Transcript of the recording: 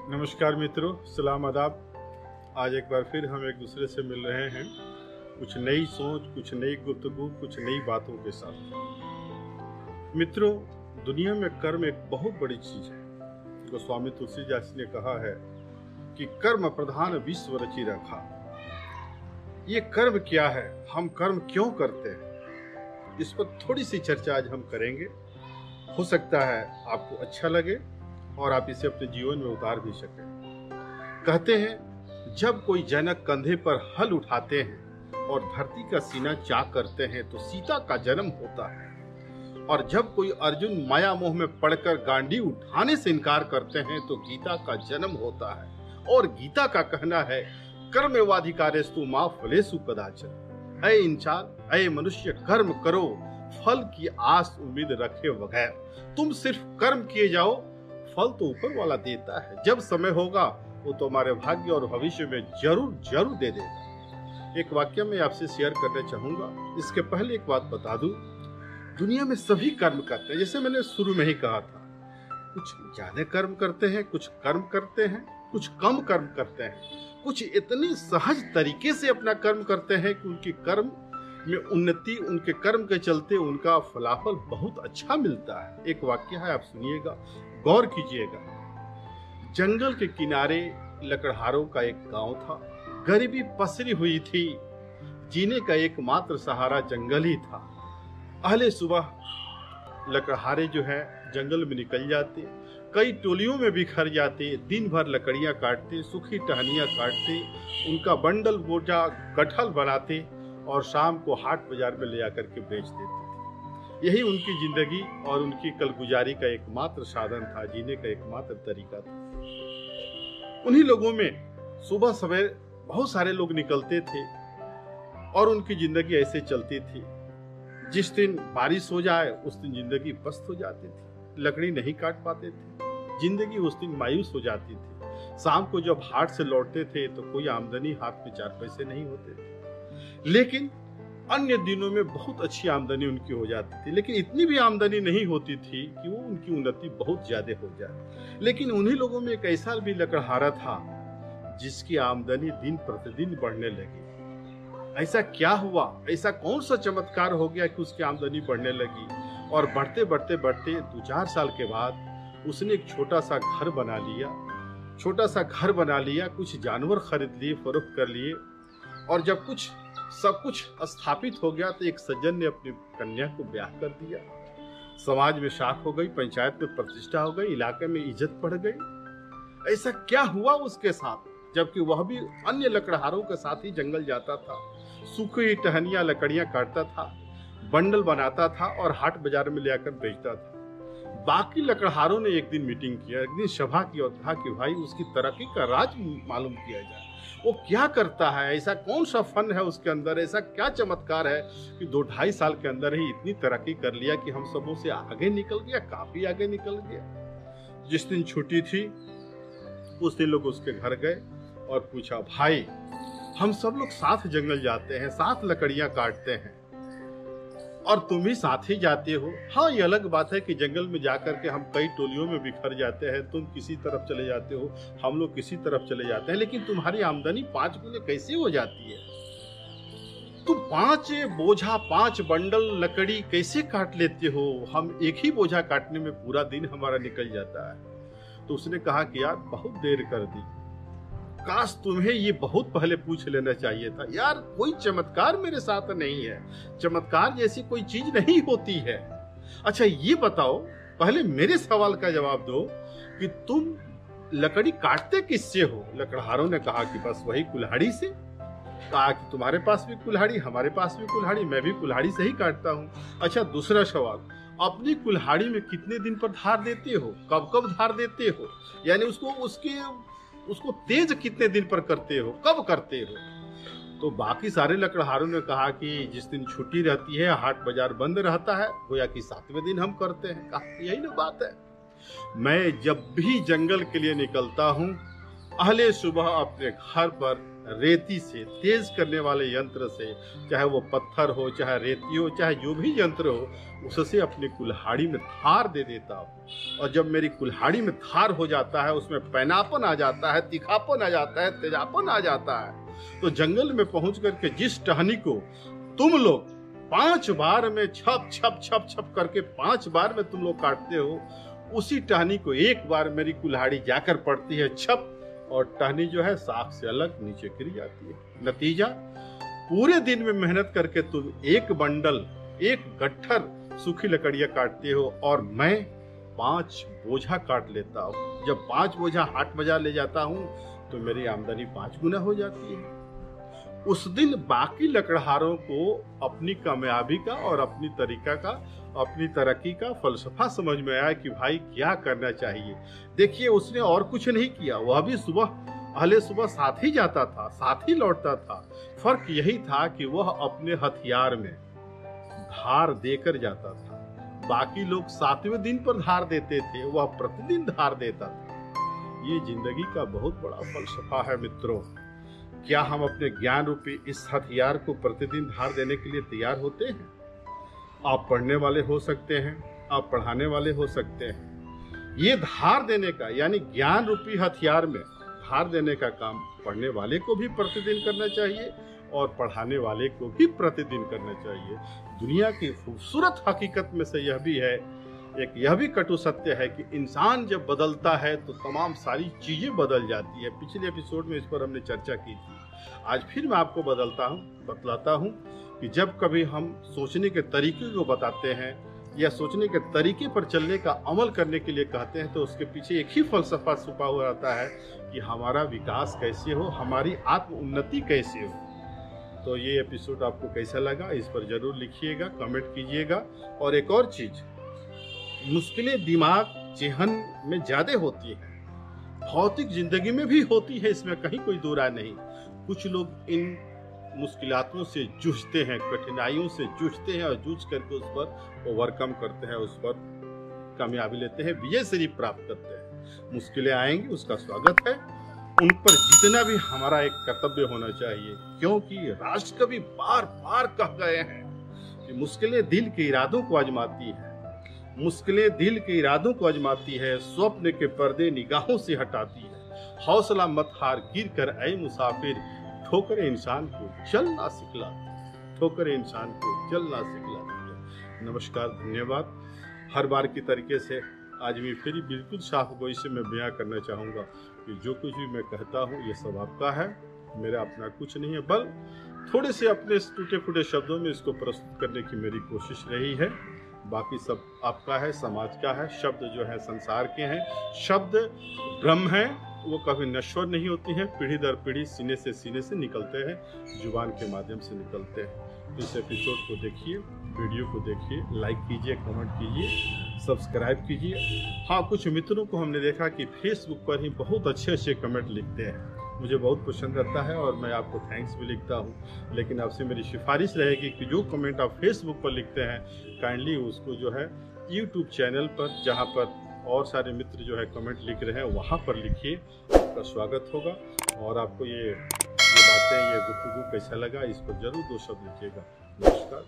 नमस्कार मित्रों, सलाम आदाब। आज एक बार फिर हम एक दूसरे से मिल रहे हैं, कुछ नई सोच, कुछ नई गुफ्तगू, कुछ नई बातों के साथ। मित्रों, दुनिया में कर्म एक बहुत बड़ी चीज है। गोस्वामी तुलसीदास ने कहा है कि कर्म प्रधान विश्व रचि रखा। ये कर्म क्या है, हम कर्म क्यों करते हैं, इस पर थोड़ी सी चर्चा आज हम करेंगे। हो सकता है आपको अच्छा लगे और आप इसे अपने जीवन में उतार भी सकें। कहते हैं, जब कोई जनक कंधे पर हल उठाते हैं और धरती का सीना चाक करते हैं तो सीता का जन्म होता है, और जब कोई अर्जुन माया मोह में पड़कर गांडी उठाने से इनकार करते हैं तो गीता का जन्म होता है। और गीता का कहना है, कर्मेवाधिकारेस्तु मा फलेषु कदाचन। ऐ इंसान, ऐ मनुष्य, कर्म करो, फल की आस उम्मीद रखे बगैर। तुम सिर्फ कर्म किए जाओ, फल तो ऊपर वाला देता है। जब समय होगा वो तुम्हारे भाग्य और भविष्य में जरूर जरूर दे देगा। एक वाक्य में आपसे शेयर करना चाहूंगा। इसके पहले एक बात बता दूं, दुनिया में सभी कर्म करते हैं। जैसे मैंने शुरू में ही कहा था, कुछ ज्यादा कर्म करते हैं, कुछ कर्म करते हैं, कुछ कम कर्म करते हैं, कुछ इतनी सहज तरीके से अपना कर्म करते हैं कि उनकी कर्म में उन्नति, उनके कर्म के चलते उनका फलाफल बहुत अच्छा मिलता है। एक वाक्य है, आप सुनिएगा, गौर कीजिएगा। जंगल के किनारे लकड़हारों का एक गांव था। गरीबी पसरी हुई थी, जीने का एकमात्र सहारा जंगल ही था। अहले सुबह लकड़हारे जो है जंगल में निकल जाते, कई टोलियों में बिखर जाते, दिन भर लकड़ियां काटते, सूखी टहनियां काटते, उनका बंडल बोझा कटहल बनाते और शाम को हाट बाजार में ले आकर के बेच देते थे। यही उनकी जिंदगी और उनकी कलगुजारी का एकमात्र साधन था, जीने का एकमात्र तरीका था। उन्हीं लोगों में सुबह सवेर बहुत सारे लोग निकलते थे और उनकी जिंदगी ऐसे चलती थी। जिस दिन बारिश हो जाए उस दिन जिंदगी पस्त हो जाती थी, लकड़ी नहीं काट पाते थे, जिंदगी उस दिन मायूस हो जाती थी। शाम को जब हाट से लौटते थे तो कोई आमदनी हाथ में 4 पैसे नहीं होते थे, लेकिन अन्य दिनों में बहुत अच्छी आमदनी उनकी हो जाती थी। लेकिन इतनी भी आमदनी नहीं होती थी कि वो उनकी उन्नति बहुत ज्यादा हो जाए। लेकिन उन्हीं लोगों में एक ऐसा भी लकड़हारा था जिसकी आमदनी दिन प्रतिदिन बढ़ने लगी। ऐसा क्या हुआ, ऐसा कौन सा चमत्कार हो गया कि उसकी आमदनी बढ़ने लगी? और बढ़ते बढ़ते बढ़ते 2-4 साल के बाद उसने एक छोटा सा घर बना लिया, कुछ जानवर खरीद लिए, फरोख्त कर लिए। और जब सब कुछ स्थापित हो गया तो एक सज्जन ने अपनी कन्या को ब्याह कर दिया। समाज में शाख हो गई, पंचायत में प्रतिष्ठा हो गई, इलाके में इज्जत बढ़ गई। ऐसा क्या हुआ उसके साथ, जबकि वह भी अन्य लकड़हारों के साथ ही जंगल जाता था, सूखी टहनियां लकड़ियां काटता था, बंडल बनाता था और हाट बाजार में ले आकर बेचता था। बाकी लकड़हारों ने एक दिन मीटिंग किया, एक दिन सभा की और कहा कि भाई उसकी तरक्की का राज मालूम किया जाए। वो क्या करता है, ऐसा कौन सा फन है उसके अंदर, ऐसा क्या चमत्कार है कि 2-2.5 साल के अंदर ही इतनी तरक्की कर लिया कि हम सबों से आगे निकल गया, काफी आगे निकल गया। जिस दिन छुट्टी थी उस दिन लोग उसके घर गए और पूछा, भाई हम सब लोग साथ जंगल जाते हैं, साथ लकड़ियां काटते हैं और तुम भी साथ ही जाते हो। हाँ, ये अलग बात है कि जंगल में जाकर के हम कई टोलियों में बिखर जाते हैं, तुम किसी तरफ चले जाते हो, हम लोग किसी तरफ चले जाते हैं, लेकिन तुम्हारी आमदनी 5 गुने कैसे हो जाती है? तुम 5 बोझा 5 बंडल लकड़ी कैसे काट लेते हो? हम एक ही बोझा काटने में पूरा दिन हमारा निकल जाता है। तो उसने कहा कि यार बहुत देर कर दी, काश तुम्हें ये बहुत पहले पूछ लेना चाहिए था। यार कोई चमत्कार मेरे साथ नहीं है, चमत्कार जैसी कोई चीज नहीं होती है। अच्छा ये बताओ, पहले मेरे सवाल का जवाब दो कि तुम लकड़ी काटते किससे हो? लकड़हारों ने कहा कि बस वही कुल्हाड़ी से। कहा कि तुम्हारे पास भी कुल्हाड़ी, हमारे पास भी कुल्हाड़ी, मैं भी कुल्हाड़ी से ही काटता हूँ। अच्छा दूसरा सवाल, अपनी कुल्हाड़ी में कितने दिन पर धार देते हो, कब कब धार देते हो? यानी उसको तेज कितने दिन पर करते हो, कब करते हो? तो बाकी सारे लकड़हारों ने कहा कि जिस दिन छुट्टी रहती है, हाट बाजार बंद रहता है, गोया कि 7वें दिन हम करते हैं। कहा यही ना बात है। मैं जब भी जंगल के लिए निकलता हूँ अहले सुबह अपने घर पर रेती से तेज करने वाले यंत्र से, चाहे वो पत्थर हो, चाहे रेती हो, चाहे जो भी यंत्र हो, उससे अपनी कुल्हाड़ी में धार दे देता हूँ। और जब मेरी कुल्हाड़ी में धार हो जाता है, उसमें पैनापन आ जाता है, तीखापन आ जाता है, तेजापन आ जाता है, तो जंगल में पहुंच करके जिस टहनी को तुम लोग 5 बार में छप छप छप छप करके 5 बार में तुम लोग काटते हो, उसी टहनी को एक बार मेरी कुल्हाड़ी जाकर पड़ती है छप, और टहनी जो है साख से अलग नीचे गिर जाती है। नतीजा, पूरे दिन में मेहनत करके तुम एक बंडल, एक गट्ठर सूखी लकड़ियां काटते हो, और मैं 5 बोझा काट लेता हूँ। जब 5 बोझा हाट बाजार ले जाता हूँ तो मेरी आमदनी 5 गुना हो जाती है। उस दिन बाकी लकड़हारों को अपनी कामयाबी का और अपनी तरीका का, अपनी तरक्की का फलसफा समझ में आया कि भाई क्या करना चाहिए। देखिए, उसने और कुछ नहीं किया, वह भी अहले सुबह साथ ही जाता था, साथ ही लौटता था। फर्क यही था कि वह अपने हथियार में धार देकर जाता था। बाकी लोग 7वें दिन पर धार देते थे, वह प्रतिदिन धार देता था। ये जिंदगी का बहुत बड़ा फलसफा है मित्रों। क्या हम अपने ज्ञान रूपी इस हथियार को प्रतिदिन धार देने के लिए तैयार होते हैं? आप पढ़ने वाले हो सकते हैं, आप पढ़ाने वाले हो सकते हैं। ये धार देने का, यानी ज्ञान रूपी हथियार में धार देने का काम पढ़ने वाले को भी प्रतिदिन करना चाहिए और पढ़ाने वाले को भी प्रतिदिन करना चाहिए। दुनिया की खूबसूरत हकीकत में से यह भी है, यह भी कटु सत्य है कि इंसान जब बदलता है तो तमाम सारी चीजें बदल जाती है। पिछले एपिसोड में इस पर हमने चर्चा की थी। आज फिर मैं आपको बतलाता हूँ कि जब कभी हम सोचने के तरीके को बताते हैं या सोचने के तरीके पर चलने का अमल करने के लिए कहते हैं, तो उसके पीछे एक ही फलसफा छुपा हुआ रहता है कि हमारा विकास कैसे हो, हमारी आत्म उन्नति कैसे हो। तो ये एपिसोड आपको कैसा लगा, इस पर जरूर लिखिएगा, कमेंट कीजिएगा। और एक और चीज, मुश्किलें दिमाग जेहन में ज्यादा होती है, भौतिक जिंदगी में भी होती है, इसमें कहीं कोई दो राय नहीं। कुछ लोग इन मुश्किलातों से जूझते हैं, कठिनाइयों से जूझते हैं और जूझ करके उस पर ओवरकम करते हैं, उस पर कामयाबी लेते हैं, विजय श्री प्राप्त करते हैं। मुश्किलें आएंगी, उसका स्वागत है, उन पर जितना भी हमारा एक कर्तव्य होना चाहिए, क्योंकि राष्ट्र कवि बार बार कह गए हैं कि मुश्किलें दिल के इरादों को आजमाती है, मुश्किलें दिल के इरादों को आजमाती है, स्वप्न के पर्दे निगाहों से हटाती है। हौसला मत हार, गिर कर ऐ मुसाफिर, ठोकरें इंसान को चलना सिखलाती, ठोकरें इंसान को चलना सिखलाती है। नमस्कार, धन्यवाद। हर बार की तरीके से आज भी फिर बिल्कुल साफ गोई से मैं बयां करना चाहूँगा कि जो कुछ भी मैं कहता हूँ ये सब आपका है, मेरा अपना कुछ नहीं है, बल थोड़े से अपने टूटे फूटे शब्दों में इसको प्रस्तुत करने की मेरी कोशिश रही है। बाकी सब आपका है, समाज का है। शब्द जो है संसार के हैं, शब्द ब्रह्म है, वो कभी नश्वर नहीं होती हैं, पीढ़ी दर पीढ़ी सीने से निकलते हैं, जुबान के माध्यम से निकलते हैं। तो इस एपिसोड को देखिए, वीडियो को देखिए, लाइक कीजिए, कमेंट कीजिए, सब्सक्राइब कीजिए। हाँ, कुछ मित्रों को हमने देखा कि फेसबुक पर ही बहुत अच्छे कमेंट लिखते हैं, मुझे बहुत पसंद आता है और मैं आपको थैंक्स भी लिखता हूँ। लेकिन आपसे मेरी सिफारिश रहेगी कि जो कमेंट आप फेसबुक पर लिखते हैं, काइंडली उसको जो है यूट्यूब चैनल पर, जहाँ पर और सारे मित्र जो है कमेंट लिख रहे हैं, वहाँ पर लिखिए, आपका स्वागत होगा। और आपको ये बातें, ये गुफ्तगू कैसा लगा, इस पर जरूर 2 शब्द लिखिएगा। नमस्कार।